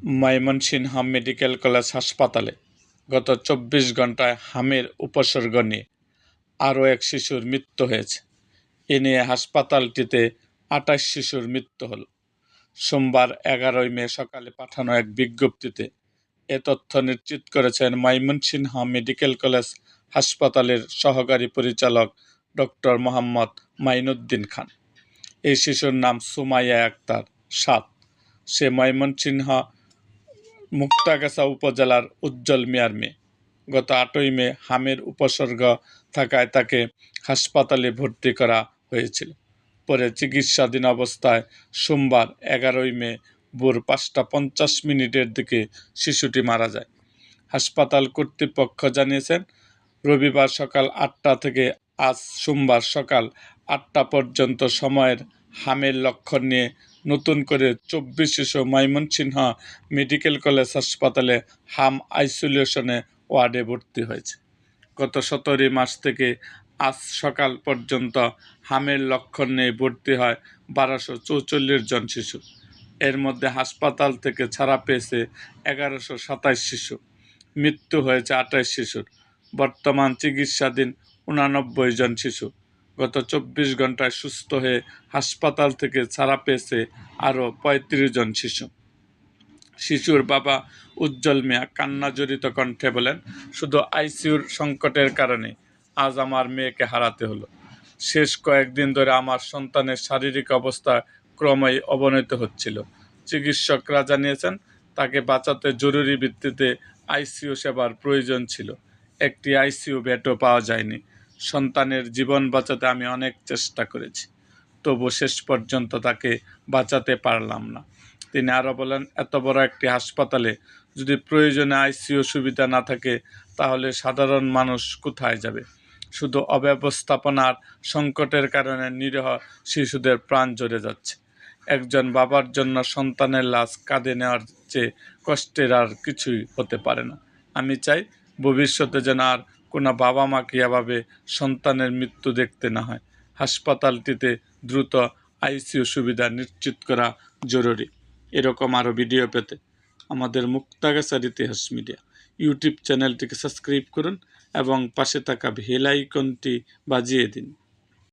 Mymensingh medical college হাসপাতালে গত ২৪ ঘণ্টায় হামের উপসর্গ নিয়ে আরও এক শিশুর মৃত্যু হয়েছে। এ নিয়ে হাসপাতালটিতে ২৮ শিশুর মৃত্যু হল। সোমবার ১১ মে সকালে পাঠানো এক বিজ্ঞপ্তিতে এ তথ্য নিশ্চিত করেছেন ময়মনসিংহ মেডিকেল কলেজ হাসপাতালের সহকারী পরিচালক ডক্টর মোহাম্মদ মাইনুদ্দিন খান। এই শিশুর নাম সুমাইয়া আক্তার ৭। সে ময়মনসিংহ মুক্তাগাছা উপজেলার উজ্জ্বল মিয়ার মেয়ে। গত ৮ মে হামের উপসর্গ থাকায় তাকে হাসপাতালে ভর্তি করা হয়েছিল। পরে চিকিৎসাধীন অবস্থায় সোমবার ১১ মে ভোর ৫টা ৫০ দিকে শিশুটি মারা যায়। হাসপাতাল কর্তৃপক্ষ জানিয়েছেন, রবিবার সকাল ৮টা থেকে আজ সোমবার সকাল ৮টা পর্যন্ত সময়ের হামের লক্ষণ নিয়ে নতুন করে ২৪ শিশু ময়মনসিংহ মেডিকেল কলেজ হাসপাতালে হাম আইসোলেশনে ওয়ার্ডে ভর্তি হয়েছে। গত ১৭ মার্চ থেকে আজ সকাল পর্যন্ত হামের লক্ষণ নিয়ে ভর্তি হয় ১২৪৪ জন শিশু। এর মধ্যে হাসপাতাল থেকে ছাড়া পেয়েছে ১১২৭ শিশু। মৃত্যু হয়েছে ২৮ শিশুর। বর্তমান চিকিৎসাধীন ৮৯ জন শিশু। গত ২৪ ঘণ্টায় সুস্থ হয়ে হাসপাতাল থেকে ছাড়া পেয়েছে আরও ৩৫ জন শিশু। শিশুর বাবা উজ্জ্বল মিয়া কান্নাজড়িত কণ্ঠে বলেন, শুধু আইসিইউর সংকটের কারণে আজ আমার মেয়েকে হারাতে হলো। শেষ কয়েকদিন ধরে আমার সন্তানের শারীরিক অবস্থা ক্রমেই অবনতি হচ্ছিল। চিকিৎসকরা জানিয়েছেন, তাকে বাঁচাতে জরুরি ভিত্তিতে আইসিইউ সেবার প্রয়োজন ছিল। একটি আইসিইউ বেডও পাওয়া যায়নি। সন্তানের জীবন বাঁচাতে আমি অনেক চেষ্টা করেছি, তবু শেষ পর্যন্ত তাকে বাঁচাতে পারলাম না। তিনি আরও বলেন, এত বড় একটি হাসপাতালে যদি প্রয়োজনে আইসিইউ সুবিধা না থাকে তাহলে সাধারণ মানুষ কোথায় যাবে? শুধু অব্যবস্থাপনার সংকটের কারণে নিরীহ শিশুদের প্রাণ ঝরে যাচ্ছে। একজন বাবার জন্য সন্তানের লাশ কাঁধে নেওয়ার চেয়ে কষ্টের আর কিছুই হতে পারে না। আমি চাই ভবিষ্যতে যেন আর কোনো বাবা মাকে এভাবে সন্তানের মৃত্যু দেখতে না হয়। হাসপাতালটিতে দ্রুত আইসিইউ সুবিধা নিশ্চিত করা জরুরি। এরকম আরও ভিডিও পেতে আমাদের মুক্তাগাছার ইতিহাস মিডিয়া ইউটিউব চ্যানেলটিকে সাবস্ক্রাইব করুন এবং পাশে থাকা বেল আইকনটি বাজিয়ে দিন।